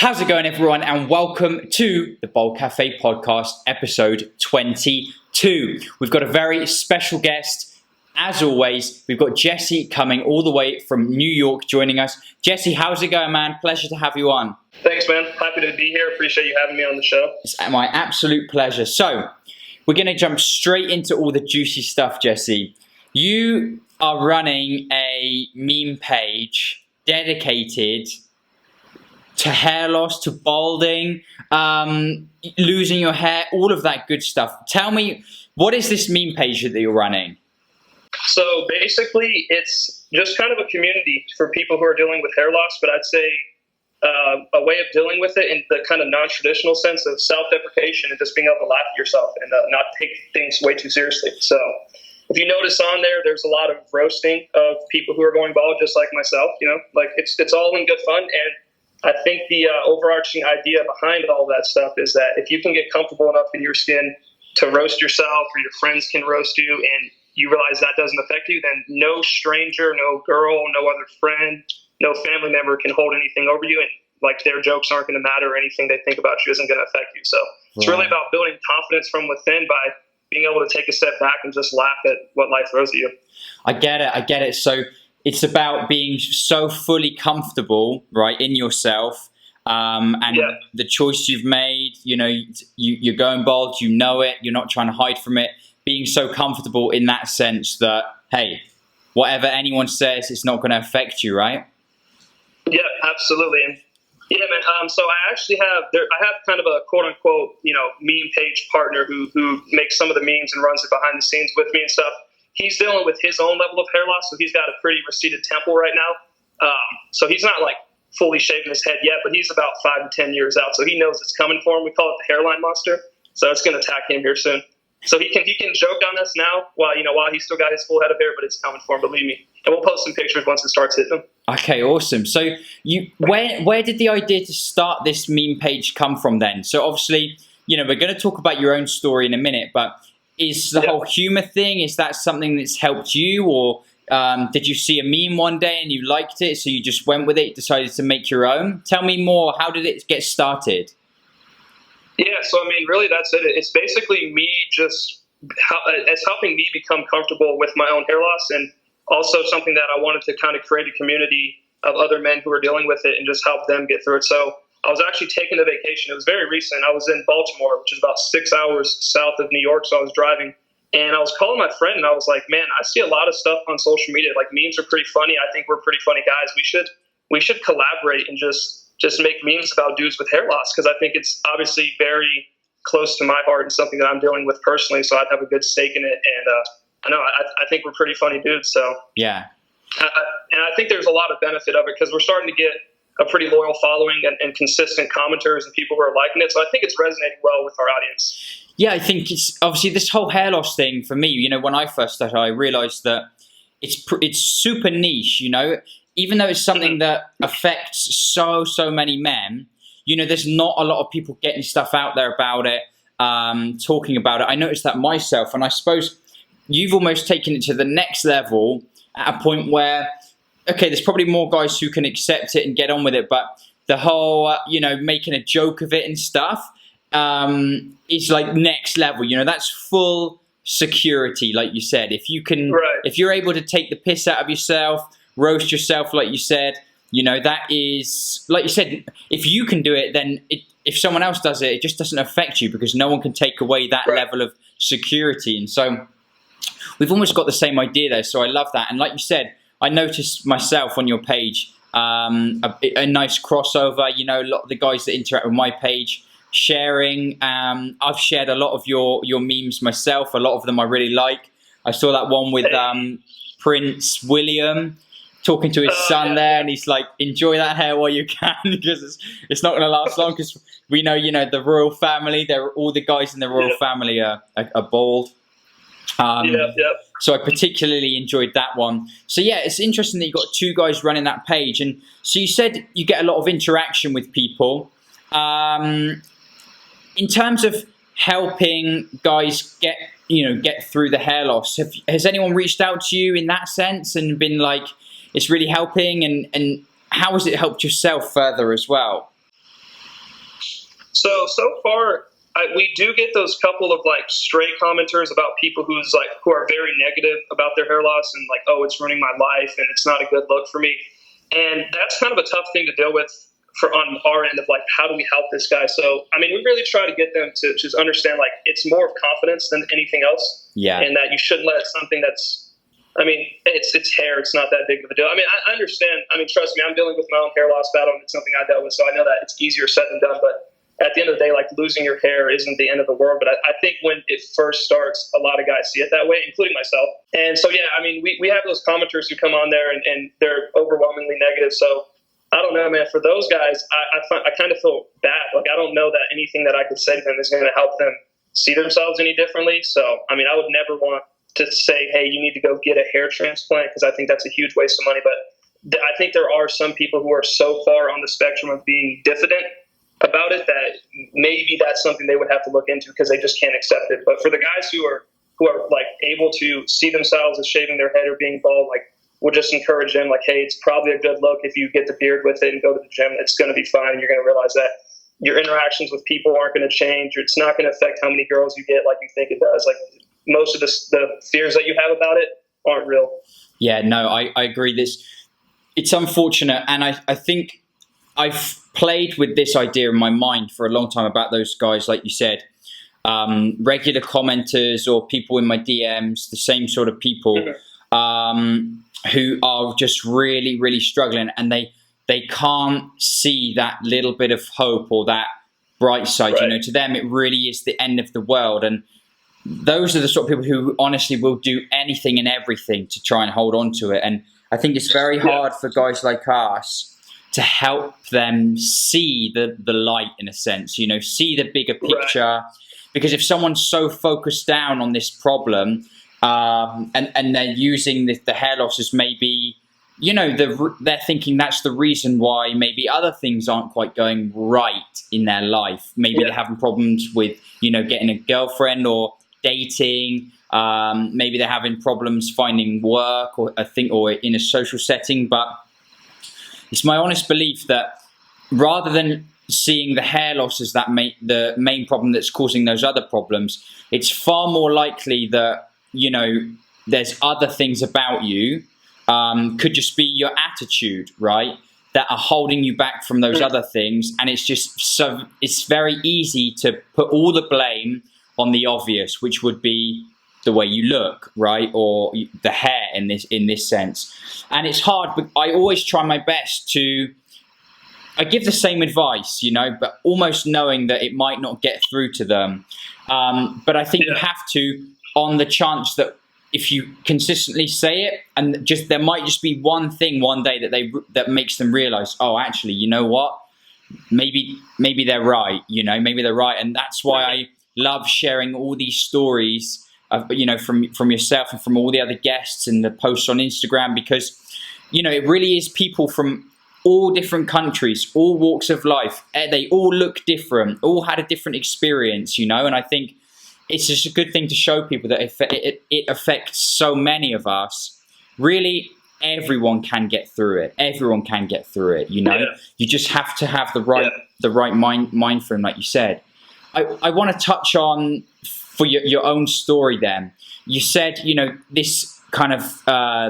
How's it going, everyone? And welcome to the Baldcafe podcast, episode 22. We've got a very special guest. As always, we've got Jesse coming all the way from New York joining us. Jesse, how's it going, man? Pleasure to have you on. Thanks, man. Happy to be here. Appreciate you having me on the show. It's my absolute pleasure. So, we're going to jump straight into all the juicy stuff, Jesse. You are running a meme page dedicated to hair loss, to balding, losing your hair, all of that good stuff. Tell me, what is this meme page that you're running? So basically, it's just kind of a community for people who are dealing with hair loss, but I'd say a way of dealing with it in the kind of non-traditional sense of self-deprecation and just being able to laugh at yourself and not take things way too seriously. So if you notice on there, there's a lot of roasting of people who are going bald, just like myself. Like it's all in good fun. And I think the overarching idea behind all that stuff is that if you can get comfortable enough in your skin to roast yourself, or your friends can roast you, and you realize that doesn't affect you, then no stranger, no girl, no other friend, no family member can hold anything over you, and like their jokes aren't going to matter, or anything they think about you isn't going to affect you. So it's really about building confidence from within by being able to take a step back and just laugh at what life throws at you. I get it. So it's about being so fully comfortable, right, in yourself, and the choice you've made. You're going bald. You know it. You're not trying to hide from it. Being so comfortable in that sense that, hey, whatever anyone says, it's not going to affect you, right? Yeah, absolutely. And yeah, man. So I actually have kind of a quote unquote, meme page partner who makes some of the memes and runs it behind the scenes with me and stuff. He's dealing with his own level of hair loss, so he's got a pretty receded temple right now. So he's not like fully shaving his head yet, but he's about 5 to 10 years out, so he knows it's coming for him. We call it the hairline monster. So it's going to attack him here soon. So he can joke on us now while he's still got his full head of hair, but it's coming for him, believe me. And we'll post some pictures once it starts hitting him. Okay, awesome. So where did the idea to start this meme page come from then? So obviously, we're going to talk about your own story in a minute, but is the whole humor thing, is that something that's helped you, or did you see a meme one day and you liked it, so you just went with it, decided to make your own? Tell me more. How did it get started? Yeah, so really that's it. It's basically me it's helping me become comfortable with my own hair loss, and also something that I wanted to kind of create a community of other men who are dealing with it and just help them get through it. So I was actually taking a vacation. It was very recent. I was in Baltimore, which is about 6 hours south of New York. So I was driving, and I was calling my friend, and I was like, man, I see a lot of stuff on social media. Like, memes are pretty funny. I think we're pretty funny guys. We should collaborate and just make memes about dudes with hair loss, because I think it's obviously very close to my heart and something that I'm dealing with personally. So I'd have a good stake in it. And I think we're pretty funny dudes. So yeah. And I think there's a lot of benefit of it, because we're starting to get a pretty loyal following and consistent commenters and people who are liking it. So I think it's resonating well with our audience. Yeah, I think it's obviously this whole hair loss thing for me. When I first started, I realized that it's super niche. Even though it's something that affects so many men, there's not a lot of people getting stuff out there about it, talking about it. I noticed that myself, and I suppose you've almost taken it to the next level at a point where, okay, there's probably more guys who can accept it and get on with it, but the whole, making a joke of it and stuff is like next level. That's full security, like you said. If you can, if you're able to take the piss out of yourself, roast yourself, like you said, that is, like you said, if you can do it, then if someone else does it, it just doesn't affect you, because no one can take away that level of security. And so we've almost got the same idea there. So I love that. And like you said, I noticed myself on your page, a nice crossover, a lot of the guys that interact with my page sharing. I've shared a lot of your memes myself. A lot of them I really like. I saw that one with Prince William talking to his son there, and he's like, enjoy that hair while you can, because it's not going to last long, because we know, the royal family, all the guys in the royal family are bald. So I particularly enjoyed that one. So yeah, it's interesting that you've got two guys running that page. And so you said you get a lot of interaction with people. In terms of helping guys get through the hair loss, has anyone reached out to you in that sense and been like, it's really helping, and how has it helped yourself further as well? So far, we do get those couple of like stray commenters about people who are very negative about their hair loss and like, oh, it's ruining my life and it's not a good look for me. And that's kind of a tough thing to deal with on our end of like, how do we help this guy? So, I mean, we really try to get them to just understand like it's more of confidence than anything else. Yeah. And that you shouldn't let something that's, I mean, it's hair. It's not that big of a deal. I mean, I understand. I mean, trust me, I'm dealing with my own hair loss battle, and it's something I dealt with. So I know that it's easier said than done. But at the end of the day, like losing your hair isn't the end of the world. But I think when it first starts, a lot of guys see it that way, including myself. And so, yeah, I mean, we have those commenters who come on there and they're overwhelmingly negative. So I don't know, man. For those guys, I kind of feel bad. Like I don't know that anything that I could say to them is going to help them see themselves any differently. So, I mean, I would never want to say, hey, you need to go get a hair transplant, because I think that's a huge waste of money. But I think there are some people who are so far on the spectrum of being diffident about it that maybe that's something they would have to look into because they just can't accept it. But for the guys who are like able to see themselves as shaving their head or being bald, like we'll just encourage them like, hey, it's probably a good look if you get the beard with it and go to the gym. It's going to be fine. You're going to realize that your interactions with people aren't going to change. It's not going to affect how many girls you get like you think it does. Like most of the fears that you have about it aren't real. Yeah, no, I agree. It's unfortunate, and I think I've played with this idea in my mind for a long time about those guys, like you said, regular commenters or people in my DMs, the same sort of people who are just really, really struggling, and they can't see that little bit of hope or that bright side. Right. You know, to them, it really is the end of the world. And those are the sort of people who honestly will do anything and everything to try and hold on to it. And I think it's very hard for guys like us to help them see the light, in a sense, you know, see the bigger picture. Right. Because if someone's so focused down on this problem and they're using the hair loss as maybe, you know, they're thinking that's the reason why maybe other things aren't quite going right in their life. Maybe they're having problems with, you know, getting a girlfriend or dating. Maybe they're having problems finding work or in a social setting. But it's my honest belief that rather than seeing the hair loss as the main problem that's causing those other problems, it's far more likely that, you know, there's other things about you, could just be your attitude, right, that are holding you back from those other things. And it's very easy to put all the blame on the obvious, which would be the way you look, right, or the hair in this sense. And it's hard, but I always try my best I give the same advice, you know, but almost knowing that it might not get through to them. But I think you have to, on the chance that if you consistently say it, and there might just be one thing one day that makes them realize, oh, actually, you know what, maybe they're right, you know, maybe they're right. And that's why I love sharing all these stories, you know, from yourself and from all the other guests and the posts on Instagram, because, you know, it really is people from all different countries, all walks of life. They all look different, all had a different experience, you know. And I think it's just a good thing to show people that it affects so many of us. Really, everyone can get through it. Everyone can get through it, you know. Yeah. You just have to have the right mind frame, like you said. I want to touch on, for your own story then. You said, you know, this kind of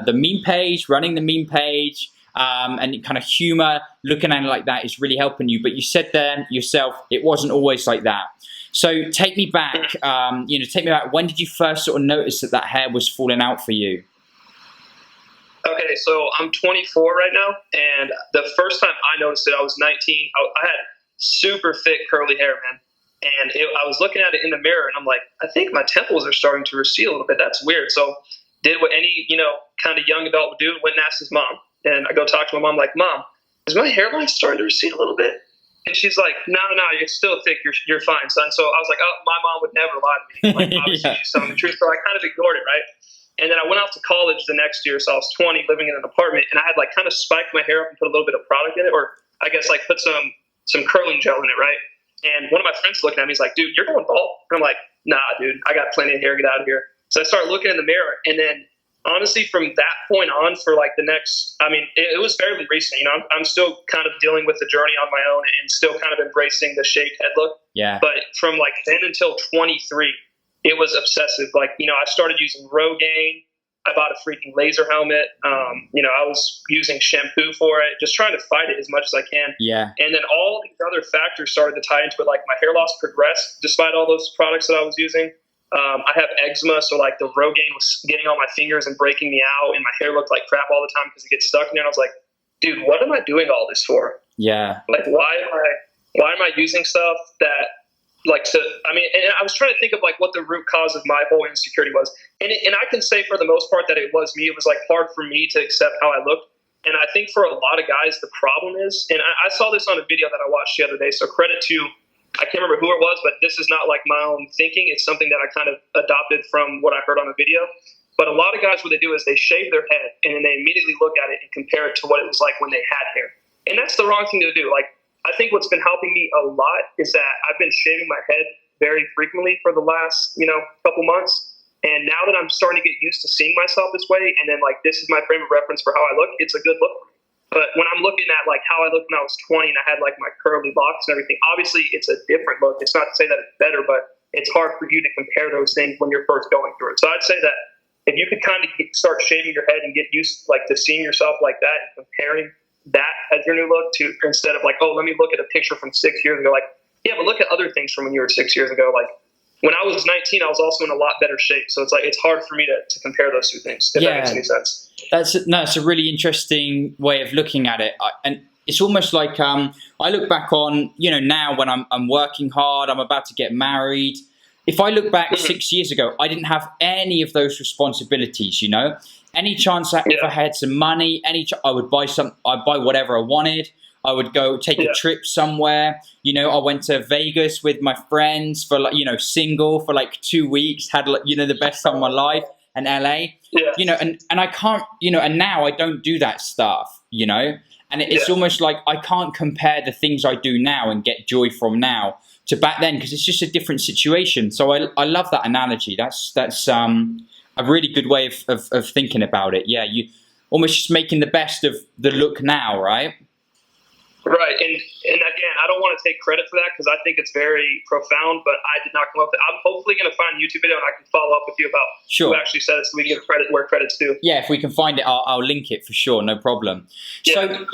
the meme page, running the meme page, and kind of humor, looking at it like that is really helping you. But you said then yourself, it wasn't always like that. So take me back, when did you first sort of notice that hair was falling out for you? Okay, so I'm 24 right now, and the first time I noticed it, I was 19. I had super thick curly hair, man. And I was looking at it in the mirror, and I'm like, I think my temples are starting to recede a little bit. That's weird. So did what any, you know, kind of young adult would do, went and asked his mom. And I go talk to my mom, like, Mom, is my hairline starting to recede a little bit? And she's like, no, you're still thick. You're fine, son. So I was like, oh, my mom would never lie to me. Like, obviously, she's telling the truth. So I kind of ignored it, right? And then I went out to college the next year. So I was 20, living in an apartment. And I had, like, kind of spiked my hair up and put a little bit of product in it. Or I guess, like, put some curling gel in it, right? And one of my friends looking at me, he's like, dude, you're going bald. And I'm like, nah, dude, I got plenty of hair. Get out of here. So I started looking in the mirror. And then honestly, from that point on, for like the next, I mean, it was fairly recent. You know, I'm still kind of dealing with the journey on my own and still kind of embracing the shaved head look. Yeah. But from like then until 23, it was obsessive. Like, you know, I started using Rogaine. I bought a freaking laser helmet. You know, I was using shampoo for it, just trying to fight it as much as I can. Yeah. And then all these other factors started to tie into it. Like my hair loss progressed despite all those products that I was using. I have eczema, so like the Rogaine was getting on my fingers and breaking me out, and my hair looked like crap all the time because it gets stuck in there. And I was like, dude, what am I doing all this for? Yeah. Like, why am I using stuff that, like, I mean, and I was trying to think of like what the root cause of my whole insecurity was. And I can say for the most part that it was me. It was like hard for me to accept how I looked. And I think for a lot of guys, the problem is, and I saw this on a video that I watched the other day, so credit to, I can't remember who it was, but this is not like my own thinking. It's something that I kind of adopted from what I heard on a video. But a lot of guys, what they do is they shave their head and then they immediately look at it and compare it to what it was like when they had hair. And that's the wrong thing to do. Like, I think what's been helping me a lot is that I've been shaving my head very frequently for the last, you know, couple months. And now that I'm starting to get used to seeing myself this way, and then like this is my frame of reference for how I look, it's a good look for me. But when I'm looking at like how I looked when I was 20 and I had like my curly locks and everything, obviously it's a different look. It's not to say that it's better, but it's hard for you to compare those things when you're first going through it. So I'd say that if you could kind of start shaving your head and get used like to seeing yourself like that and comparing that as your new look to, instead of like, oh, let me look at a picture from 6 years ago. Like, yeah, but look at other things from when you were 6 years ago. Like when I was 19, I was also in a lot better shape. So it's like, it's hard for me to compare those two things, if that makes any sense. That's a really interesting way of looking at it. And it's almost like I look back on, you know, now when I'm working hard, I'm about to get married. If I look back 6 years ago, I didn't have any of those responsibilities, you know. Any chance I ever had some money, I would buy I'd buy whatever I wanted. I would go take a trip somewhere. You know, I went to Vegas with my friends for like, you know, single for like 2 weeks, had like, you know, the best time of my life in LA. You know, and I can't, you know, and now I don't do that stuff, you know, and it's almost like I can't compare the things I do now and get joy from now to back then, because it's just a different situation. So I love that analogy. That's a really good way of thinking about it. Yeah, you almost just making the best of the look now, right? Right, and again, I don't want to take credit for that because I think it's very profound, but I did not come up with it. I'm hopefully going to find a YouTube video and I can follow up with you about who actually said it so we can give credit where credit's due. Yeah, if we can find it, I'll link it for sure, no problem. So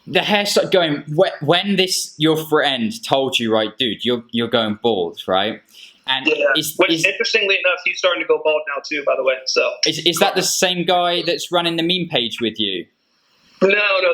the hair started going, when your friend told you, right, dude, you're going bald, right? And which interestingly enough, he's starting to go bald now too, by the way. So is that the same guy that's running the meme page with you? No,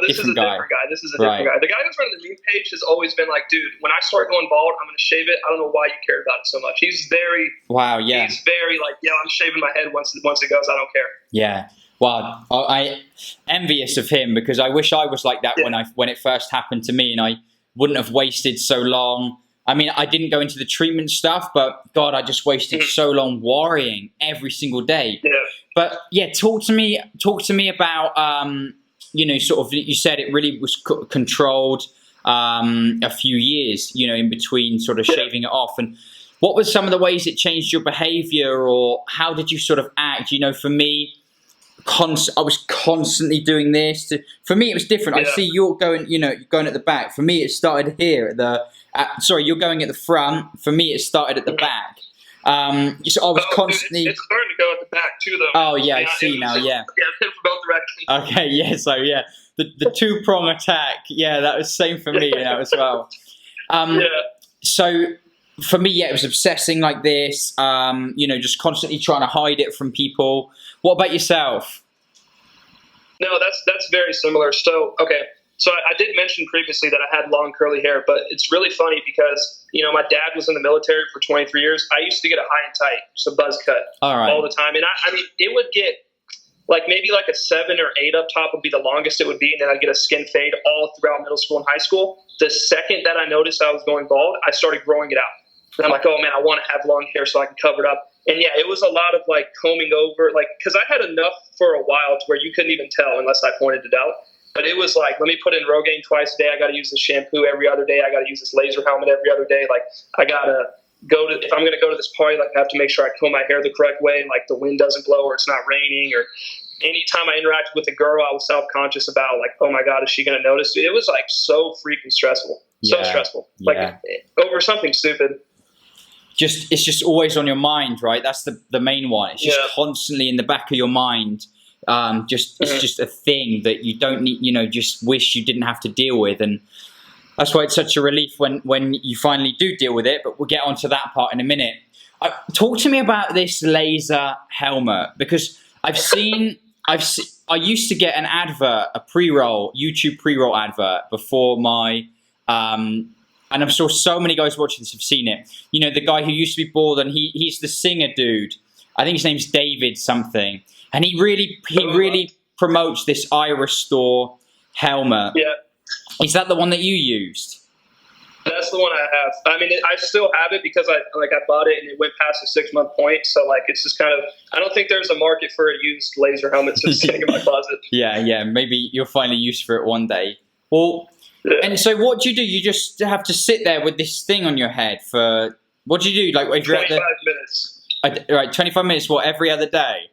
this is a different guy. This is a different guy. The guy who's running the meme page has always been like, dude, when I start going bald, I'm going to shave it. I don't know why you care about it so much. He's very He's very like, yeah, I'm shaving my head once it goes. I don't care. Yeah. Well, I envious of him because I wish I was like that when it first happened to me, and I wouldn't have wasted so long. I mean, I didn't go into the treatment stuff, but God, I just wasted so long worrying every single day. Yeah. But yeah, talk to me about you know, sort of, you said it really was controlled a few years, you know, in between sort of shaving it off. And what were some of the ways it changed your behavior, or how did you sort of act? You know, for me, I was constantly doing this. For me, it was different. I see you're going, you know, going at the back. For me, it started here sorry, you're going at the front. For me, it started at the back. So I was constantly. It's starting to go at the back too, though. Oh yeah, I see now. Yeah. From both directions. Okay, yeah. So yeah, the two-prong attack. Yeah, that was same for me now as well. So for me, yeah, it was obsessing like this. You know, just constantly trying to hide it from people. What about yourself? No, that's very similar. So okay. So I did mention previously that I had long curly hair, but it's really funny because, you know, my dad was in the military for 23 years. I used to get a high and tight, so buzz cut all the time. And I mean, it would get like maybe like a 7 or 8 up top would be the longest it would be. And then I'd get a skin fade all throughout middle school and high school. The second that I noticed I was going bald, I started growing it out. And I'm like, oh man, I want to have long hair so I can cover it up. And yeah, it was a lot of like combing over, like, because I had enough for a while to where you couldn't even tell unless I pointed it out. But it was like, let me put in Rogaine twice a day. I got to use this shampoo every other day. I got to use this laser helmet every other day. Like, I got to if I'm going to go to this party, like I have to make sure I comb my hair the correct way, and like the wind doesn't blow or it's not raining, or anytime I interacted with a girl, I was self-conscious about like, oh my God, is she going to notice? It was like so freaking stressful. So stressful. Like over something stupid. It's just always on your mind, right? That's the main one. It's just constantly in the back of your mind. It's just a thing that you don't need, just wish you didn't have to deal with. And that's why it's such a relief when you finally do deal with it. But we'll get onto that part in a minute. Talk to me about this laser helmet, because I used to get an advert, a pre-roll, YouTube pre-roll advert before my, and I'm sure so many guys watching this have seen it. The guy who used to be bald, and he's the singer dude. I think his name's David something. And he really promotes this Iris Store helmet. Yeah. Is that the one that you used? That's the one I have. I mean, I still have it because I bought it and it went past the 6-month point. So like, it's just kind of, I don't think there's a market for a used laser helmet just sitting in my closet. Yeah. Maybe you'll find a use for it one day. Well, and so what do? You just have to sit there with this thing on your head for, what do you do? Like, if you're 25 minutes. Right, 25 minutes, what, every other day?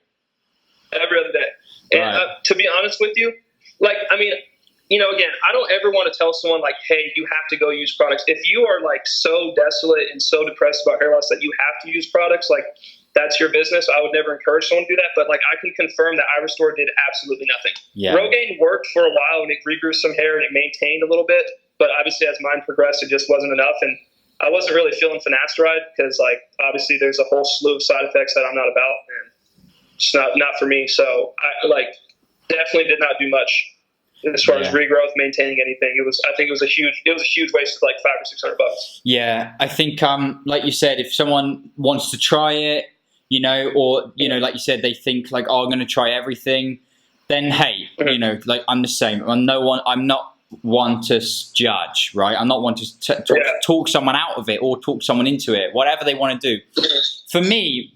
Every other day. And to be honest with you, like, I mean, again, I don't ever want to tell someone like, hey, you have to go use products. If you are like so desolate and so depressed about hair loss that you have to use products, like that's your business. I would never encourage someone to do that. But like, I can confirm that Iris Store did absolutely nothing. Yeah. Rogaine worked for a while and it regrew some hair and it maintained a little bit. But obviously as mine progressed, it just wasn't enough. And I wasn't really feeling finasteride because like, obviously there's a whole slew of side effects that I'm not about. And it's not for me. So I like definitely did not do much as far as regrowth, maintaining anything. I think it was a huge waste of like $500 or $600. Yeah, I think like you said, if someone wants to try it, or like you said, they think like, oh, I'm going to try everything, then hey, like I'm the same. I'm not one to judge, right? I'm not one to talk someone out of it or talk someone into it, whatever they want to do. For me,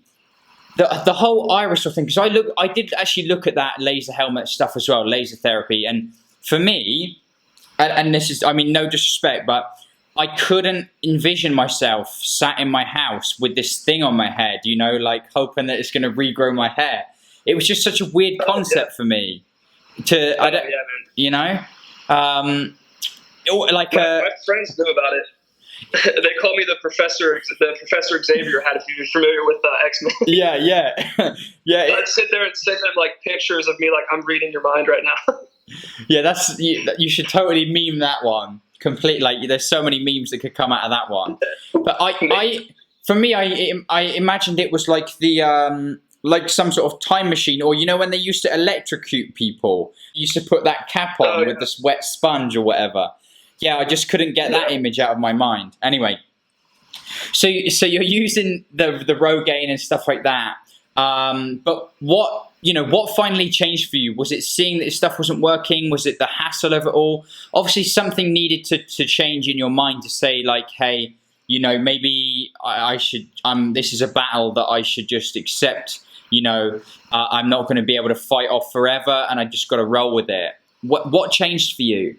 the whole Iris thing, because I did actually look at that laser helmet stuff as well, laser therapy, and for me, and this is, I mean, no disrespect, but I couldn't envision myself sat in my house with this thing on my head, like hoping that it's going to regrow my hair. It was just such a weird concept for me. My friends knew about it. They call me the Professor Xavier hat, if you're familiar with X-Men. Yeah. I'd sit there and send them like pictures of me like I'm reading your mind right now. Yeah, you should totally meme that one. Complete, like there's so many memes that could come out of that one. But I imagined it was like the like some sort of time machine, or when they used to electrocute people, you used to put that cap on with this wet sponge or whatever. Yeah, I just couldn't get that image out of my mind. Anyway, so you're using the Rogaine and stuff like that. But what finally changed for you? Was it seeing that this stuff wasn't working? Was it the hassle of it all? Obviously, something needed to change in your mind to say like, hey, maybe I should. This is a battle that I should just accept. I'm not going to be able to fight off forever, and I just got to roll with it. What changed for you?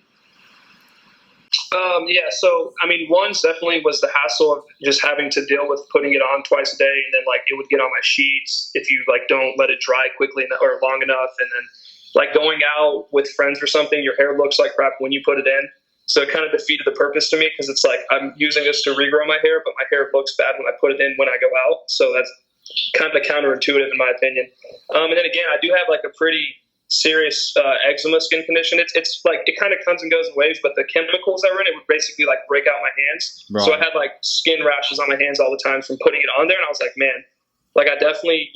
So I mean, one definitely was the hassle of just having to deal with putting it on twice a day, and then like it would get on my sheets if you like don't let it dry quickly or long enough, and then like going out with friends or something, your hair looks like crap when you put it in. So it kind of defeated the purpose to me because it's like I'm using this to regrow my hair, but my hair looks bad when I put it in when I go out. So that's kind of counterintuitive in my opinion. And then again, I do have like a pretty serious eczema skin condition. It's like it kind of comes and goes in waves, but the chemicals that were in it would basically like break out my hands. Right. So I had like skin rashes on my hands all the time from putting it on there, and I was like, man, like I definitely,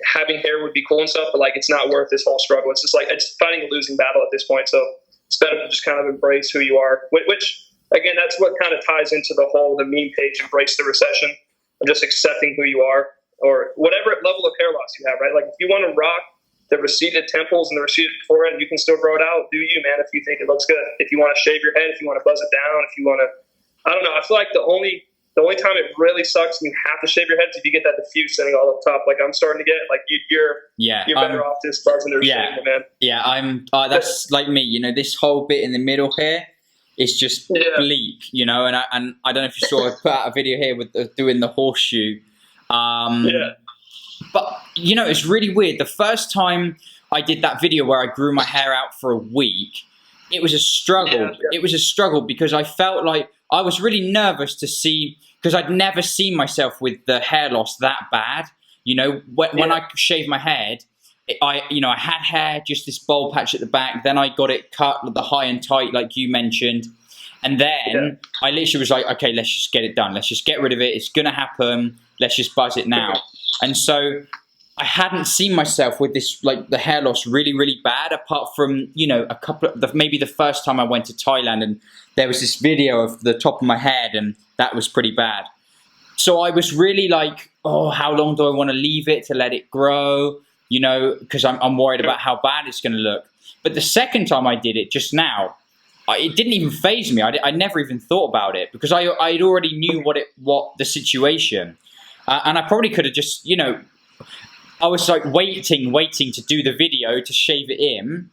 having hair would be cool and stuff, but like it's not worth this whole struggle. It's just like it's fighting a losing battle at this point. So instead of just kind of embrace who you are, which again, that's what kind of ties into the meme page, embrace the recession, of just accepting who you are or whatever level of hair loss you have, right? Like if you want to rock the receded temples and the receded forehead, you can still grow it out. Do you, man, if you think it looks good. If you want to shave your head, if you want to buzz it down, if you want to, I don't know. I feel like the only time it really sucks and you have to shave your head is if you get that diffuse sitting all up top. Like I'm starting to get, like you're better off just buzzing or shaving it, man. Yeah, that's like me. This whole bit in the middle here, it's just bleak, you know. And I don't know if you saw, I put out a video here with doing the horseshoe. But you know, it's really weird. The first time I did that video where I grew my hair out for a week, it was a struggle. It was a struggle because I felt like I was really nervous to see, because I'd never seen myself with the hair loss that bad. You know, when I shaved my head, I had hair, just this bald patch at the back. Then I got it cut with the high and tight, like you mentioned. And then I literally was like, okay, let's just get it done. Let's just get rid of it. It's going to happen. Let's just buzz it now. And so I hadn't seen myself with this, like the hair loss really, really bad, apart from, you know, a couple of, maybe the first time I went to Thailand and there was this video of the top of my head and that was pretty bad. So I was really like, oh, how long do I want to leave it to let it grow? You know, because I'm worried about how bad it's going to look. But the second time I did it just now, it didn't even faze me. I never even thought about it because I already knew what the situation. And I probably could have just, you know, I was like waiting to do the video to shave it in.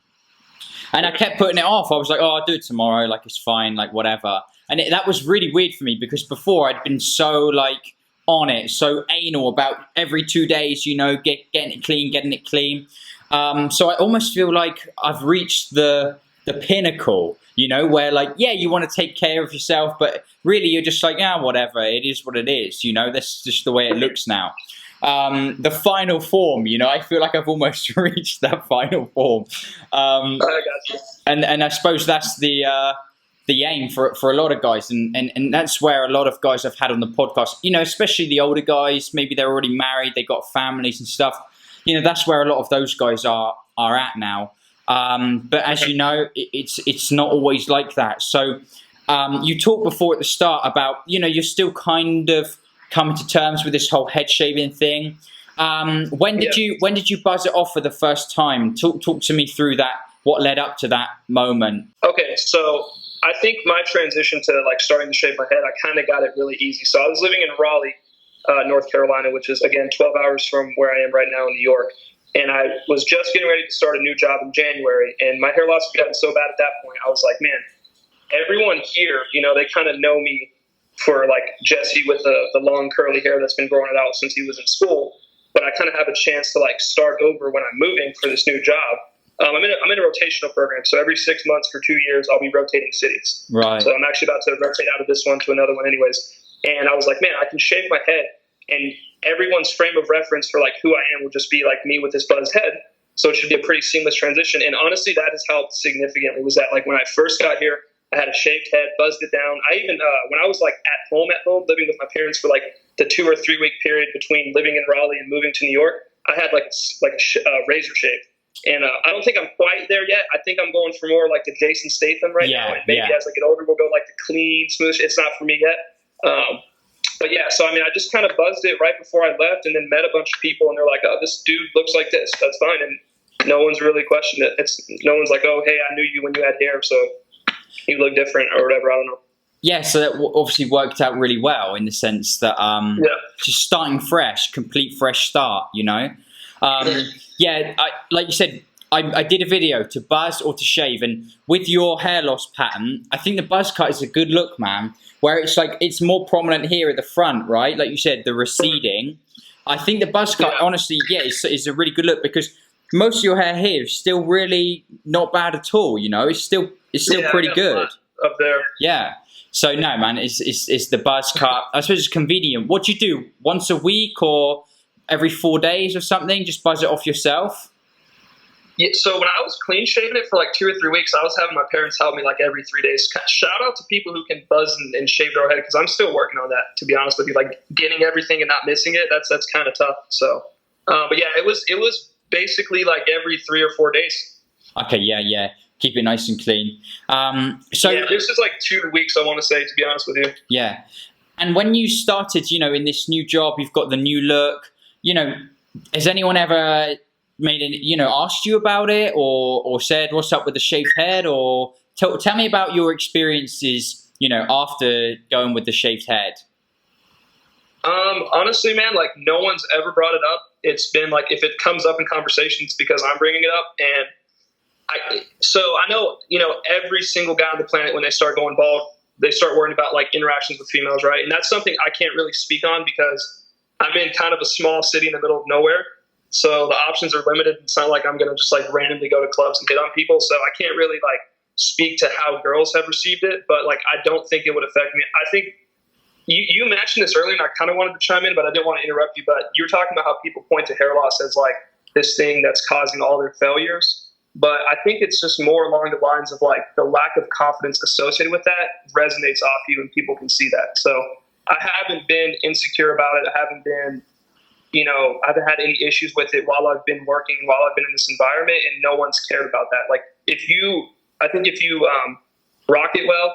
And I kept putting it off. I was like, oh, I'll do it tomorrow. Like, it's fine, like whatever. And that was really weird for me because before I'd been so like on it, so anal about every 2 days, you know, getting it clean. So I almost feel like I've reached the pinnacle, you know, where like, yeah, you want to take care of yourself, but really you're just like, yeah, whatever, it is what it is, you know, that's just the way it looks now. The final form, you know, I feel like I've almost reached that final form. I got you. And I suppose that's the aim for a lot of guys, and that's where a lot of guys I've had on the podcast, you know, especially the older guys, maybe they're already married, they got families and stuff, you know, that's where a lot of those guys are at now. But as you know, it's not always like that. So you talked before at the start about, you know, you're still kind of coming to terms with this whole head shaving thing. When did you buzz it off for the first time? Talk to me through that. What led up to that moment? Okay, so I think my transition to like starting to shave my head, I kind of got it really easy. So I was living in Raleigh, North Carolina, which is again 12 hours from where I am right now in New York. And I was just getting ready to start a new job in January, and my hair loss had gotten so bad at that point. I was like, man, everyone here, you know, they kind of know me for like Jesse with the long curly hair that's been growing it out since he was in school. But I kind of have a chance to like start over when I'm moving for this new job. I'm in a rotational program, so every 6 months for 2 years, I'll be rotating cities. Right. So I'm actually about to rotate out of this one to another one anyways. And I was like, man, I can shave my head, and everyone's frame of reference for like who I am will just be like me with this buzzed head. So it should be a pretty seamless transition. And honestly, that has helped significantly. Was that like when I first got here, I had a shaved head, buzzed it down. I even, when I was like at home, living with my parents for like the 2 or 3 week period between living in Raleigh and moving to New York, I had like a razor shave. And I don't think I'm quite there yet. I think I'm going for more like the Jason Statham right now. And maybe as I get older, we'll go like the clean, smooth. It's not for me yet. But yeah, so I mean, I just kind of buzzed it right before I left, and then met a bunch of people, and they're like, "Oh, this dude looks like this. That's fine." And no one's really questioned it. No one's like, "Oh, hey, I knew you when you had hair, so you look different," or whatever. I don't know. Yeah, so that obviously worked out really well in the sense that just starting fresh, complete fresh start, you know. Like you said, I did a video to buzz or to shave, and with your hair loss pattern, I think the buzz cut is a good look, man. Where it's like it's more prominent here at the front, right? Like you said, the receding. I think the buzz cut, honestly, is a really good look because most of your hair here is still really not bad at all. You know, it's still pretty good up there. Yeah. So no, man, it's the buzz cut. I suppose it's convenient. What do you do? Once a week or every 4 days or something? Just buzz it off yourself? Yeah, so when I was clean shaving it for like 2 or 3 weeks, I was having my parents help me like every 3 days. Shout out to people who can buzz and shave their head, because I'm still working on that, to be honest with you. Like getting everything and not missing it, that's kind of tough. So, but yeah, it was basically like every 3 or 4 days. Okay, yeah. Keep it nice and clean. So yeah, this is like 2 weeks, I want to say, to be honest with you. Yeah. And when you started, you know, in this new job, you've got the new look, you know, has anyone ever asked you about it or said, what's up with the shaved head? Or tell me about your experiences, you know, after going with the shaved head. Honestly, man, like no one's ever brought it up. It's been like, if it comes up in conversations, because I'm bringing it up. And So I know, every single guy on the planet, when they start going bald, they start worrying about like interactions with females, right? And that's something I can't really speak on because I'm in kind of a small city in the middle of nowhere. So the options are limited. It's not like I'm going to just like randomly go to clubs and hit on people. So I can't really like speak to how girls have received it, but like, I don't think it would affect me. I think you mentioned this earlier and I kind of wanted to chime in, but I didn't want to interrupt you. But you're talking about how people point to hair loss as like this thing that's causing all their failures. But I think it's just more along the lines of like the lack of confidence associated with that resonates off you and people can see that. So I haven't been insecure about it. I haven't been, I haven't had any issues with it while I've been working, while I've been in this environment, and no one's cared about that. Like I think if you rock it well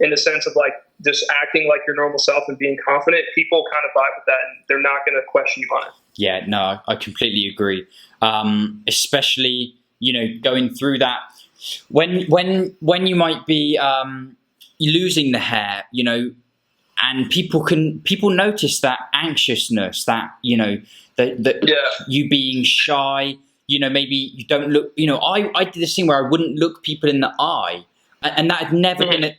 in the sense of like just acting like your normal self and being confident, people kind of vibe with that and they're not going to question you on it. Yeah, no, I completely agree. Especially, going through that when you might be losing the hair, and people notice that anxiousness, that you being shy, maybe you don't look, I did this thing where I wouldn't look people in the eye, and that had never been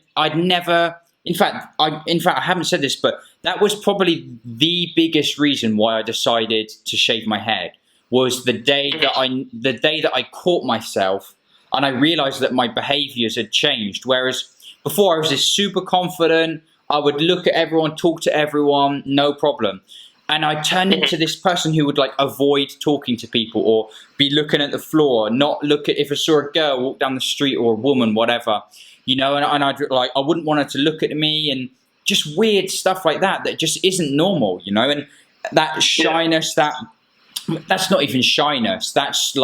in fact I haven't said this, but that was probably the biggest reason why I decided to shave my head. Was the day that I caught myself and I realized that my behaviors had changed. Whereas before I was just super confident, I would look at everyone, talk to everyone, no problem. And I turned into this person who would like avoid talking to people or be looking at the floor, not look at, if I saw a girl walk down the street or a woman, whatever, and I wouldn't want her to look at me, and just weird stuff like that just isn't normal, and that shyness, that's not even shyness. That's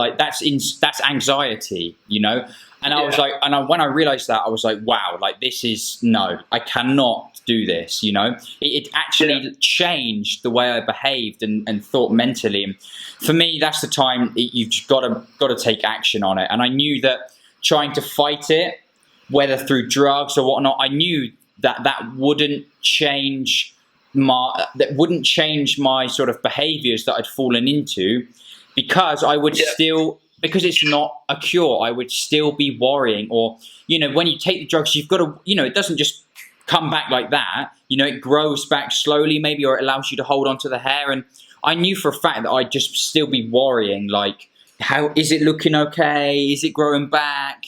anxiety, And I was like, when I realized that, I was like, wow, like no, I cannot do this, It actually changed the way I behaved and thought mentally. And for me, that's the time you've got to take action on it. And I knew that trying to fight it, whether through drugs or whatnot, I knew that wouldn't change my sort of behaviors that I'd fallen into, because I would still, because it's not a cure, I would still be worrying. Or, when you take the drugs, you've got to, it doesn't just come back like that. It grows back slowly maybe, or it allows you to hold on to the hair. And I knew for a fact that I'd just still be worrying, like, how is it looking okay? Is it growing back?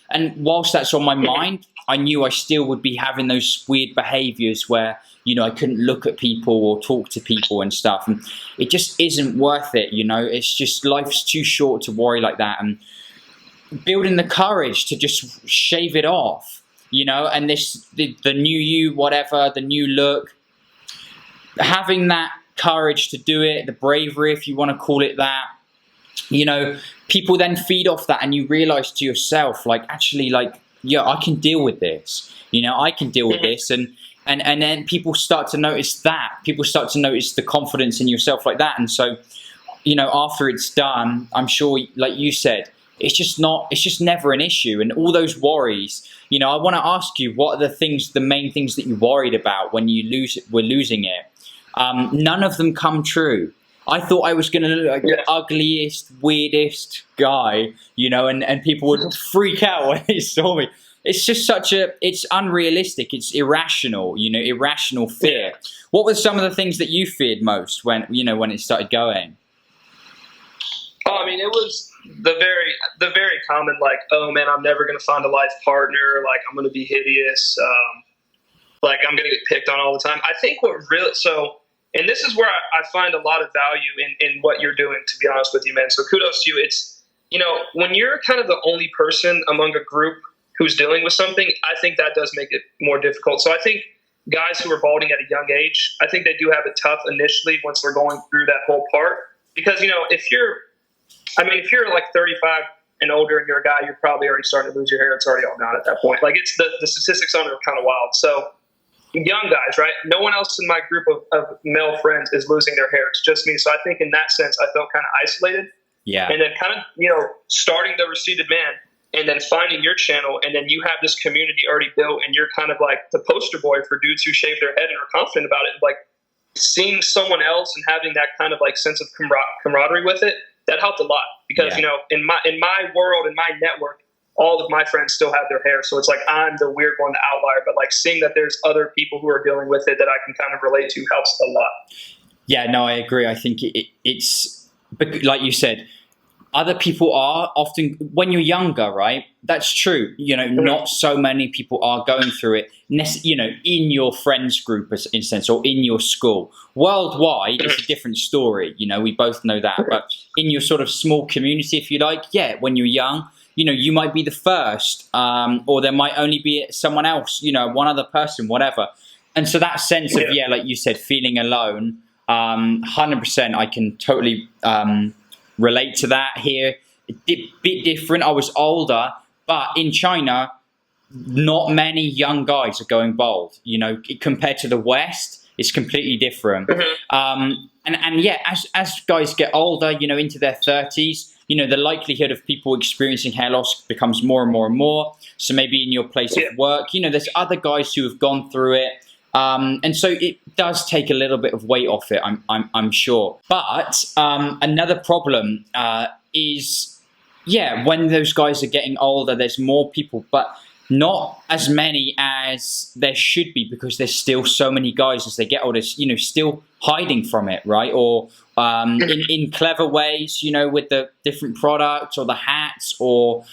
And whilst that's on my mind, I knew I still would be having those weird behaviors where, I couldn't look at people or talk to people and stuff. And it just isn't worth it, It's just, life's too short to worry like that. And building the courage to just shave it off, and the new you, whatever, the new look, having that courage to do it, the bravery, if you want to call it that, people then feed off that, and you realize to yourself, like, actually, like, yeah, I can deal with this. I can deal with this. And then people start to notice that. People start to notice the confidence in yourself like that. And so, after it's done, I'm sure, like you said, it's just never an issue. And all those worries, I want to ask you, what are the main things that you worried about when were losing it? None of them come true. I thought I was going to look like the ugliest, weirdest guy, and people would freak out when they saw me. It's just it's unrealistic. It's irrational, irrational fear. What were some of the things that you feared most when it started going? Oh, I mean, it was the very common, like, oh man, I'm never going to find a life partner. Like, I'm going to be hideous. Like, I'm going to get picked on all the time. I think and this is where I find a lot of value in what you're doing, to be honest with you, man. So kudos to you. It's, when you're kind of the only person among a group who's dealing with something, I think that does make it more difficult. So I think guys who are balding at a young age, I think they do have it tough initially once they're going through that whole part. Because, if you're like 35 and older and you're a guy, you're probably already starting to lose your hair. It's already all gone at that point. Like, it's the statistics on it are kind of wild. So young guys, right? No one else in my group of male friends is losing their hair. It's just me. So I think in that sense, I felt kind of isolated. Yeah. And then kind of, starting the Receded Man and then finding your channel, and then you have this community already built, and you're kind of like the poster boy for dudes who shave their head and are confident about it. Like, seeing someone else and having that kind of like sense of camaraderie with it, that helped a lot because, in my world, in my network, all of my friends still have their hair. So it's like, I'm the weird one, the outlier, but like seeing that there's other people who are dealing with it that I can kind of relate to helps a lot. Yeah, no, I agree. I think it's like you said, other people are often, when you're younger, right? That's true. Not so many people are going through it, in your friends group, in a sense, or in your school. Worldwide, it's a different story. We both know that. But in your sort of small community, if you like, when you're young, you might be the first, or there might only be someone else, one other person, whatever. And so that sense of, like you said, feeling alone, 100%, I can totally relate to that here. A bit different. I was older, but in China, not many young guys are going bald. Compared to the West, it's completely different. As guys get older, into their 30s, the likelihood of people experiencing hair loss becomes more and more and more. So maybe in your place of work, there's other guys who have gone through it. And so it does take a little bit of weight off it, I'm sure. But another problem is, when those guys are getting older, there's more people, but not as many as there should be, because there's still so many guys as they get older, still hiding from it, right? Or in clever ways, with the different products or the hats, or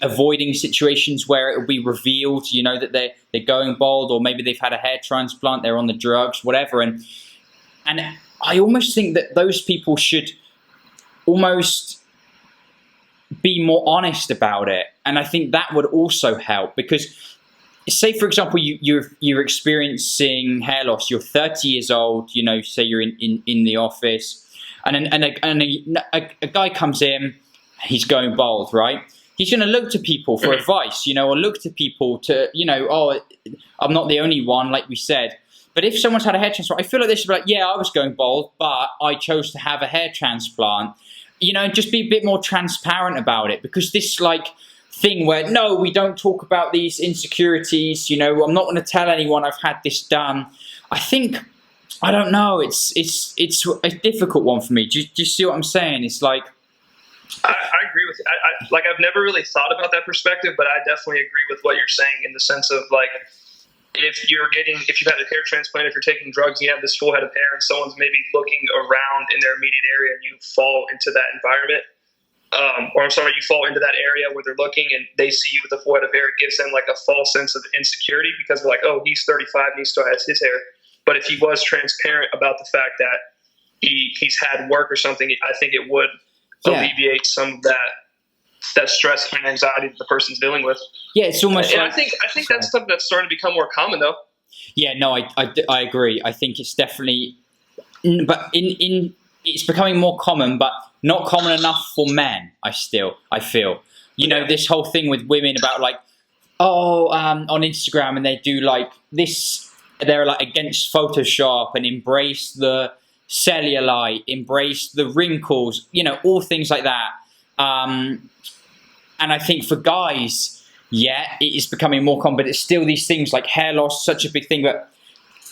avoiding situations where it will be revealed, that they're going bald, or maybe they've had a hair transplant, they're on the drugs, whatever. And I almost think that those people should almost be more honest about it. And I think that would also help, because say, for example, you're experiencing hair loss, you're 30 years old, say you're in the office, and a guy comes in, he's going bald, right? He's going to look to people for advice, or look to people to, oh, I'm not the only one, like we said. But if someone's had a hair transplant, I feel like they should be like, I was going bald, but I chose to have a hair transplant. Just be a bit more transparent about it, because this thing where, no, we don't talk about these insecurities, I'm not going to tell anyone I've had this done. I think, I don't know, it's a difficult one for me. Do you see what I'm saying? It's like, I agree with you. I've never really thought about that perspective, but I definitely agree with what you're saying, in the sense of if you've had a hair transplant, if you're taking drugs and you have this full head of hair and someone's maybe looking around in their immediate area and you fall into that environment, you fall into that area where they're looking and they see you with a full head of hair, it gives them a false sense of insecurity, because they're like, oh, he's 35 and he still has his hair. But if he was transparent about the fact that he's had work or something, I think it would alleviate some of that stress and anxiety that the person's dealing with. Yeah, it's almost. And I think that's something that's starting to become more common, though. Yeah, no, I agree. I think it's definitely, but it's becoming more common, but not common enough for men. I feel, this whole thing with women about on Instagram, and they do this. They're against Photoshop and embrace the cellulite, embrace the wrinkles, all things like that. And I think for guys, it is becoming more common, but it's still these things like hair loss, such a big thing. But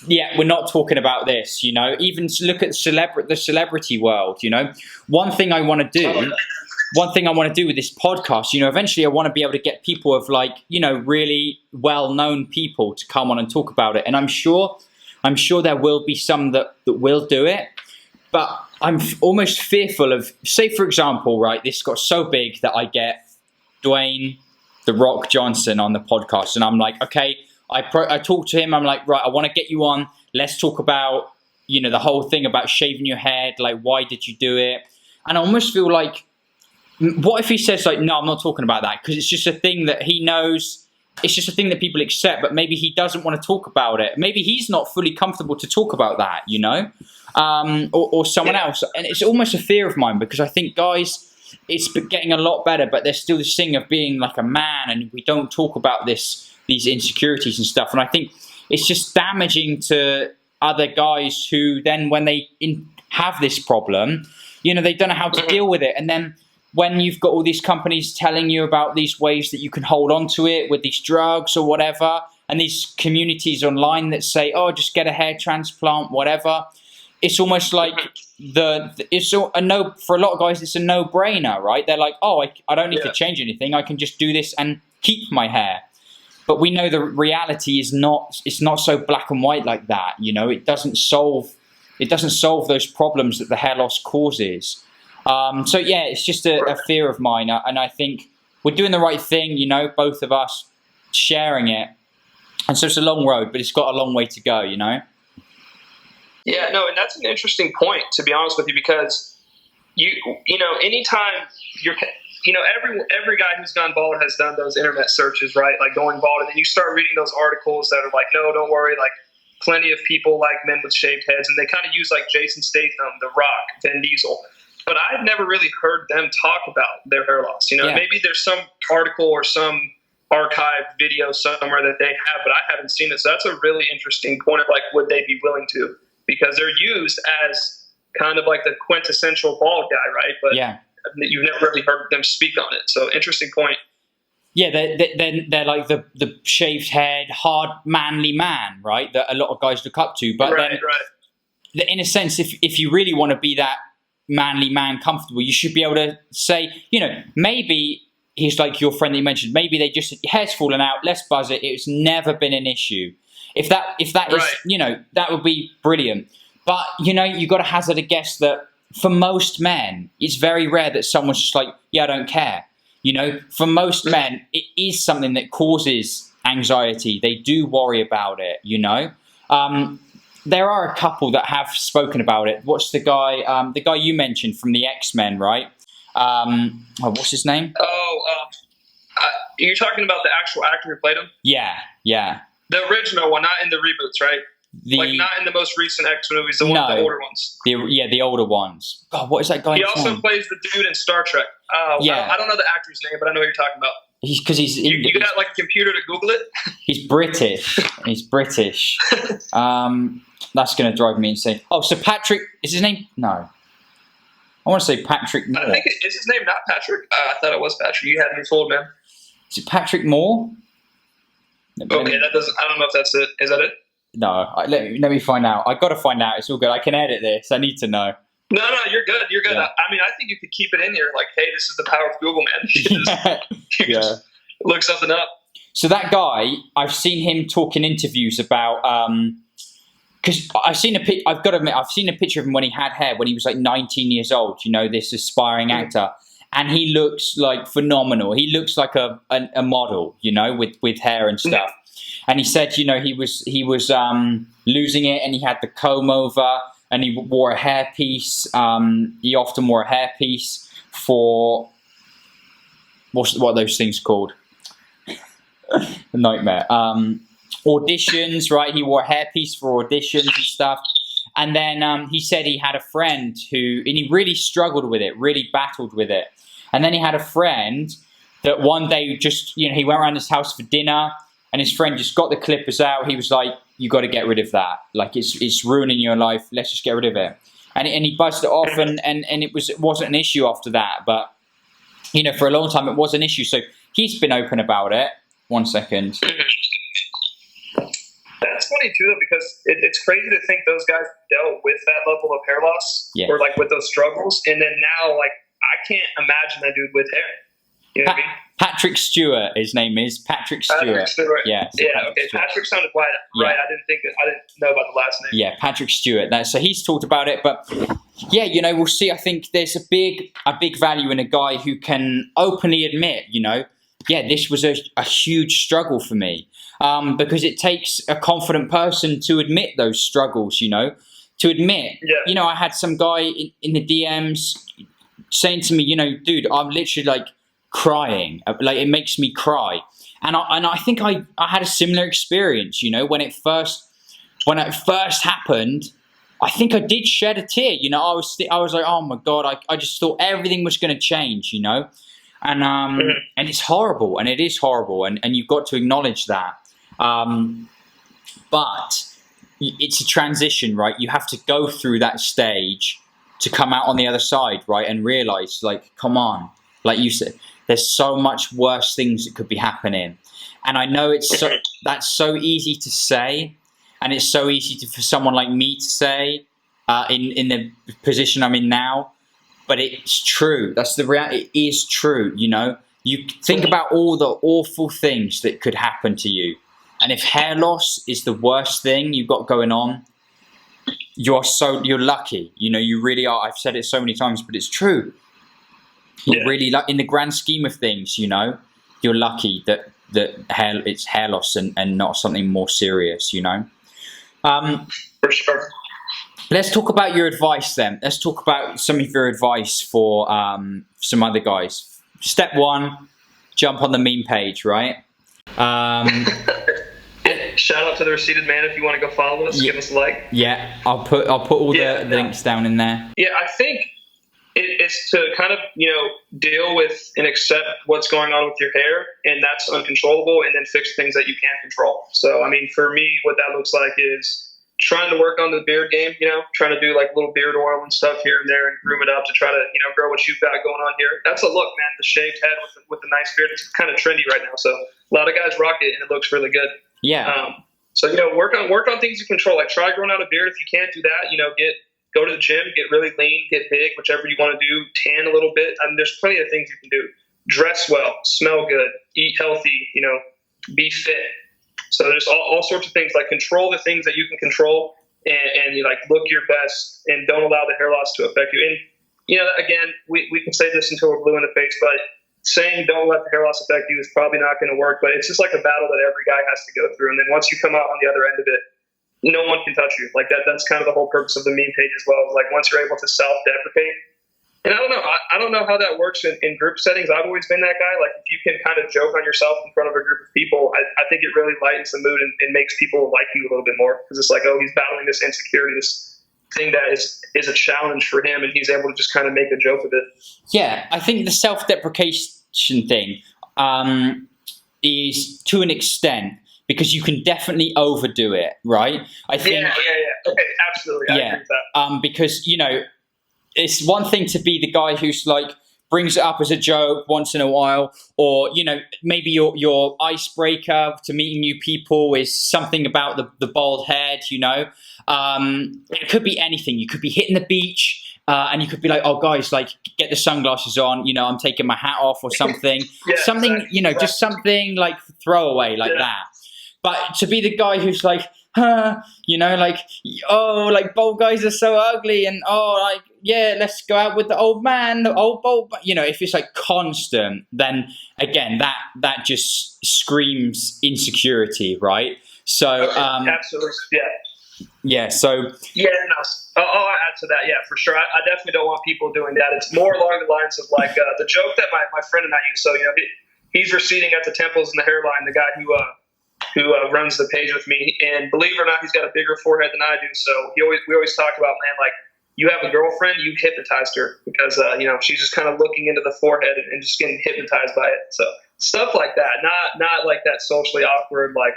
we're not talking about this, even look at the celebrity world, one thing I want to do with this podcast, eventually I want to be able to get people of really well-known people to come on and talk about it. And I'm sure there will be some that will do it, but I'm almost fearful of, say, for example, right, this got so big that I get Dwayne "The Rock" Johnson on the podcast, and I'm like, okay, I talk to him, I'm like, right, I want to get you on, let's talk about, the whole thing about shaving your head, why did you do it? And I almost feel like, what if he says no, I'm not talking about that, because it's just a thing that he knows, it's just a thing that people accept, but maybe he doesn't want to talk about it. Maybe he's not fully comfortable to talk about that, or someone else. And it's almost a fear of mine, because I think, guys, it's getting a lot better, but there's still this thing of being like a man, and we don't talk about these insecurities and stuff. And I think it's just damaging to other guys who then, when they have this problem, they don't know how to deal with it. And then when you've got all these companies telling you about these ways that you can hold on to it with these drugs or whatever, and these communities online that say, oh, just get a hair transplant, whatever, it's almost like it's a no for a lot of guys. It's a no-brainer, right? They're like, oh, I don't need to change anything. I can just do this and keep my hair. But we know the reality is not. It's not so black and white like that. You know, it doesn't solve those problems that the hair loss causes. So yeah, it's just a fear of mine, and I think we're doing the right thing. You know, both of us sharing it, and so it's a long road, but it's got a long way to go. You know. Yeah, no, and that's an interesting point, to be honest with you, because you know, anytime every guy who's gone bald has done those internet searches, right? Like going bald, and then you start reading those articles that are like, no, don't worry, like plenty of people like men with shaved heads, and they kind of use like Jason Statham, The Rock, Vin Diesel. But I've never really heard them talk about their hair loss. You know, maybe there's some article or some archived video somewhere that they have, but I haven't seen it. So that's a really interesting point of like, would they be willing to? Because they're used as kind of like the quintessential bald guy, right? But you've never really heard them speak on it. So interesting point. Yeah, they're like the shaved head, hard, manly man, right? That a lot of guys look up to. But in a sense, if you really want to be that manly man comfortable, you should be able to say, you know, maybe he's like your friend that you mentioned, maybe they just, hair's fallen out, let's buzz it. It's never been an issue. If that is, you know, that would be brilliant. But, you know, you got to hazard a guess that for most men, it's very rare that someone's just like, yeah, I don't care. You know, for most men, it is something that causes anxiety. They do worry about it, you know. There are a couple that have spoken about it. What's the guy you mentioned from the X-Men, right? What's his name? You're talking about the actual actor who played him? Yeah. The original one, not in the reboots, right? Like not in the most recent X movies, the older ones. The older ones. God, what is that guy? He also plays the dude in Star Trek. I don't know the actor's name, but I know what you're talking about. You got like a computer to Google it? He's British. That's going to drive me insane. Oh, so Patrick, is his name? No. I want to say Patrick Moore. I think is his name not Patrick? I thought it was Patrick. You had me fooled, man. Is it Patrick Moore? Okay, that doesn't. I don't know if that's it. Is that it? No, let me find out. I got to find out. It's all good. I can edit this. I need to know. No, you're good. You're good. Yeah. I mean, I think you could keep it in here. Like, hey, this is the power of Google, man. You just look something up. So that guy, I've seen him talk in interviews about. Because I've seen I've got to admit, I've seen a picture of him when he had hair, when he was like 19 years old. You know, this aspiring actor, and he looks like phenomenal. He looks like a model, you know, with hair and stuff. And he said, you know, he was losing it, and he had the comb over, and he wore a hairpiece. He often wore a hairpiece for what are those things called? A nightmare. Auditions, right? He wore a hairpiece for auditions and stuff. And then he said he had a friend and he really struggled with it, really battled with it. And then he had a friend that one day just, you know, he went around his house for dinner, and his friend just got the clippers out. He was like, you got to get rid of that. Like, it's ruining your life. Let's just get rid of it. And he buzzed it off, and it wasn't an issue after that. But, you know, for a long time, it was an issue. So he's been open about it. 1 second. That's funny too, though, because it's crazy to think those guys dealt with that level of hair loss, or like with those struggles, and then now, like, I can't imagine that dude with hair. You know what I mean? Patrick Stewart, his name is Patrick Stewart. Yeah. Okay. Stewart. Patrick sounded right. I didn't know about the last name. Yeah, Patrick Stewart. So he's talked about it, but yeah, you know, we'll see. I think there's a big value in a guy who can openly admit, you know, yeah, this was a huge struggle for me. Because it takes a confident person to admit those struggles, you know, to admit, you know, I had some guy in the DMs saying to me, you know, dude, I'm literally like crying, like it makes me cry. And I think I had a similar experience, you know, when it first happened. I think I did shed a tear, you know. I was like, oh my God, I just thought everything was going to change, you know. And it's horrible, and it is horrible, and you've got to acknowledge that. But it's a transition, right? You have to go through that stage to come out on the other side, right? And realize, like, come on, like you said, there's so much worse things that could be happening. And I know that's so easy to say, and it's so easy for someone like me to say, in the position I'm in now. But it's true. That's the reality. It is true. You know, you think about all the awful things that could happen to you, and if hair loss is the worst thing you've got going on, you're lucky. You know, you really are. I've said it so many times, but it's true. You're really in the grand scheme of things. You know, you're lucky that it's hair loss and not something more serious. You know. For sure. Let's talk about your advice then. Let's talk about some of your advice for some other guys. Step 1, jump on the meme page, right? Shout out to the Receded Man if you want to go follow us, give us a like. Yeah, I'll put all the links down in there. Yeah, I think it's to kind of, you know, deal with and accept what's going on with your hair, and that's uncontrollable, and then fix things that you can't control. So, I mean, for me, what that looks like is trying to work on the beard game, you know, trying to do like little beard oil and stuff here and there and groom it up to try to, you know, grow what you've got going on here. That's a look, man. The shaved head with the nice beard. It's kind of trendy right now. So a lot of guys rock it and it looks really good. Yeah. So, you know, work on things you control. Like try growing out a beard. If you can't do that, you know, go to the gym, get really lean, get big, whichever you want to do, tan a little bit. I mean, there's plenty of things you can do. Dress well, smell good, eat healthy, you know, be fit. So there's all sorts of things, like control the things that you can control and you like look your best and don't allow the hair loss to affect you. And, you know, again, we can say this until we're blue in the face, but saying don't let the hair loss affect you is probably not going to work, but it's just like a battle that every guy has to go through. And then once you come out on the other end of it, no one can touch you. Like that's kind of the whole purpose of the meme page as well. Like once you're able to self-deprecate, and I don't know how that works in group settings. I've always been that guy. Like if you can kind of joke on yourself in front of a group of people, I think it really lightens the mood and makes people like you a little bit more, because it's like, oh, he's battling this insecurity, this thing that is a challenge for him, and he's able to just kind of make a joke of it. Yeah, I think the self-deprecation thing is to an extent, because you can definitely overdo it, right? I think. Yeah. Okay, absolutely. I agree with that. Because, you know, it's one thing to be the guy who's like brings it up as a joke once in a while, or, you know, maybe your icebreaker to meeting new people is something about the bald head, you know. It could be anything. You could be hitting the beach and you could be like, oh, guys, like, get the sunglasses on, you know, I'm taking my hat off or something. Something, exactly. You know, just something like throwaway like that. But to be the guy who's like, you know, like, oh, like bald guys are so ugly, and oh, like, yeah, let's go out with the old man, the old bald. You know, if it's like constant, then again, that just screams insecurity, right? So, absolutely, yeah. So, yeah, no, I'll add to that. Yeah, for sure. I definitely don't want people doing that. It's more along the lines of like the joke that my friend and I use. So, you know, he's receding at the temples and the hairline. The guy who runs the page with me, and believe it or not, he's got a bigger forehead than I do. So we always talk about, man, like, you have a girlfriend, you hypnotized her, because you know, she's just kind of looking into the forehead and just getting hypnotized by it. So stuff like that, not like that socially awkward, like,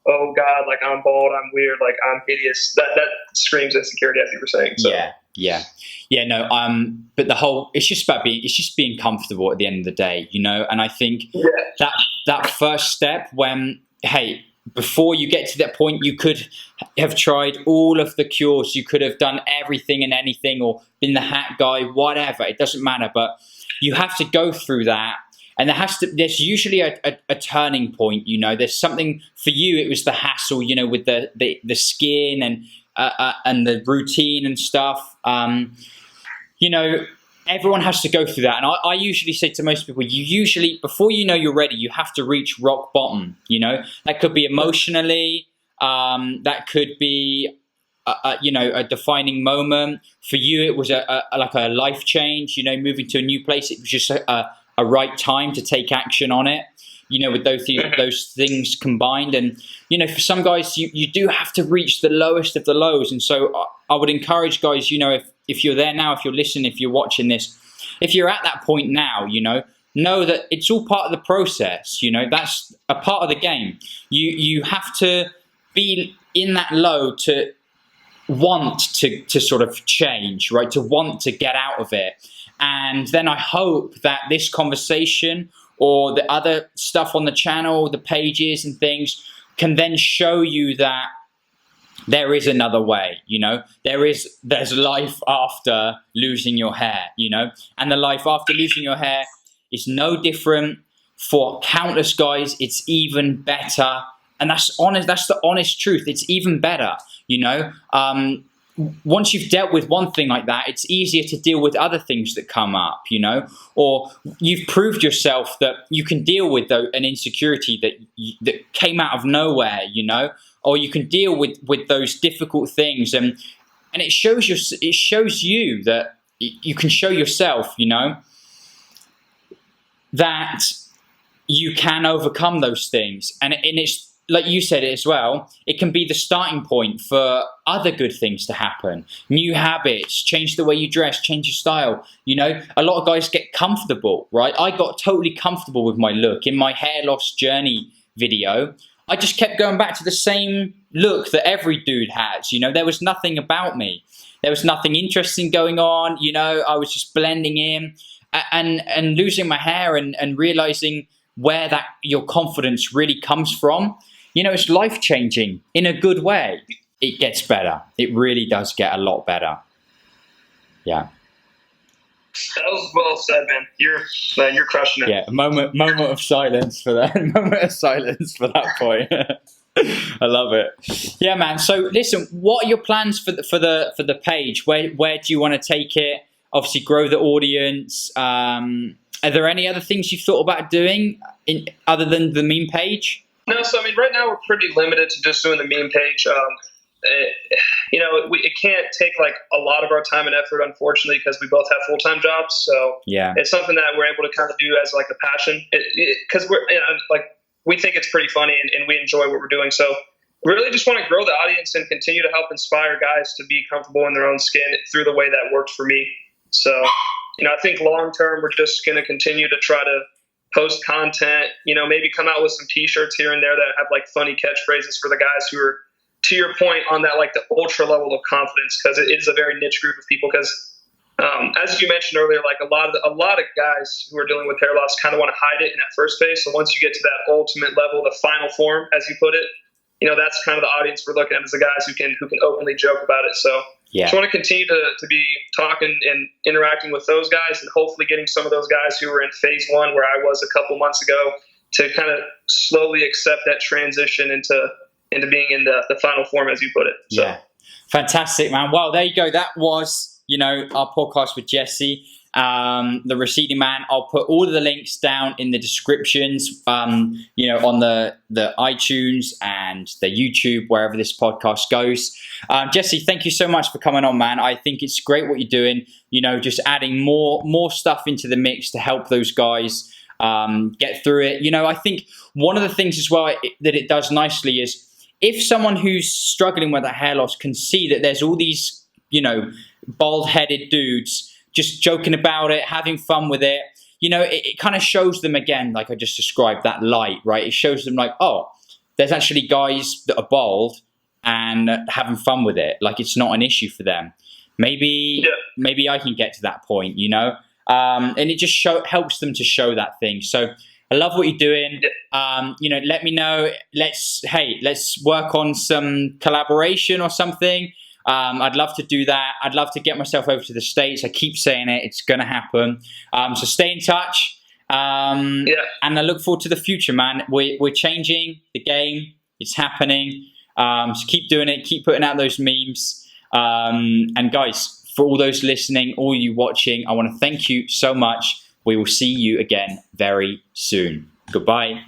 oh God, like I'm bald, I'm weird, like I'm hideous. That screams insecurity, as you were saying. So. Yeah. No. But it's just being comfortable at the end of the day, you know. And I think that first step, when, hey, before you get to that point, you could have tried all of the cures. You could have done everything and anything, or been the hat guy, whatever. It doesn't matter. But you have to go through that. And there's usually a turning point, you know. There's something for you. It was the hassle, you know, with the skin and the routine and stuff. You know, everyone has to go through that. And I usually say to most people, before you know you're ready, you have to reach rock bottom, you know. That could be emotionally, that could be, you know, a defining moment. For you, it was like a life change, you know, moving to a new place. It was just a right time to take action on it, you know, with those things combined. And, you know, for some guys, you do have to reach the lowest of the lows. And so I would encourage guys, you know, if you're there now, if you're listening, if you're watching this, if you're at that point now, you know that it's all part of the process. You know, that's a part of the game. You have to be in that low to want to sort of change, right? To want to get out of it. And then I hope that this conversation or the other stuff on the channel, the pages and things, can then show you that there is another way, you know. There's life after losing your hair, you know, and the life after losing your hair is no different for countless guys. It's even better, and that's honest. That's the honest truth. It's even better, you know. Once you've dealt with one thing like that, it's easier to deal with other things that come up, you know, or you've proved yourself that you can deal with an insecurity that came out of nowhere, you know, or you can deal with those difficult things, and it shows you that you can show yourself, you know, that you can overcome those things, and it's like you said it as well, it can be the starting point for other good things to happen. New habits, change the way you dress, change your style. You know, a lot of guys get comfortable, right? I got totally comfortable with my look. In my hair loss journey video, I just kept going back to the same look that every dude has. You know, there was nothing about me. There was nothing interesting going on. You know, I was just blending in and losing my hair and realizing where your confidence really comes from. You know, it's life-changing in a good way. It gets better. It really does get a lot better. Yeah. That was well said, man. You're crushing it. Yeah, a moment of silence for that. Moment of silence for that point. I love it. Yeah, man. So listen, what are your plans for the page? Where do you want to take it? Obviously, grow the audience. Are there any other things you've thought about doing other than the meme page? No, so I mean, right now we're pretty limited to just doing the meme page. You know, it can't take like a lot of our time and effort, unfortunately, because we both have full-time jobs. So yeah, it's something that we're able to kind of do as like a passion, because we think it's pretty funny and we enjoy what we're doing. So we really just want to grow the audience and continue to help inspire guys to be comfortable in their own skin through the way that worked for me. So, you know, I think long-term we're just going to continue to try to post content, you know, maybe come out with some t-shirts here and there that have like funny catchphrases for the guys who are, to your point, on that like the ultra level of confidence, because it is a very niche group of people. Because as you mentioned earlier, like a lot of guys who are dealing with hair loss kind of want to hide it in that first phase. So once you get to that ultimate level, the final form, as you put it, you know, that's kind of the audience we're looking at, as the guys who can openly joke about it. So yeah, just want to continue to be talking and interacting with those guys, and hopefully getting some of those guys who were in phase one, where I was a couple months ago, to kind of slowly accept that transition into being in the final form, as you put it. So. Yeah, fantastic, man. Well, there you go. That was, you know, our podcast with Jesse, the Receding Man. I'll put all of the links down in the descriptions, you know, on the iTunes and the YouTube, wherever this podcast goes. Jesse, thank you so much for coming on, man. I think it's great what you're doing, you know, just adding more stuff into the mix to help those guys get through it. You know, I think one of the things as well that it does nicely is, if someone who's struggling with a hair loss can see that there's all these, you know, bald-headed dudes just joking about it, having fun with it, you know, it kind of shows them, again, like I just described, that light, right? It shows them like, oh, there's actually guys that are bald and having fun with it. Like, it's not an issue for them. Maybe I can get to that point, you know? And it just helps them to show that thing. So I love what you're doing. You know, let me know. Let's work on some collaboration or something. I'd love to do that. I'd love to get myself over to the States. I keep saying it. It's going to happen. So stay in touch. And I look forward to the future, man. We're changing the game. It's happening. So keep doing it. Keep putting out those memes. And guys, for all those listening, all you watching, I want to thank you so much. We will see you again very soon. Goodbye.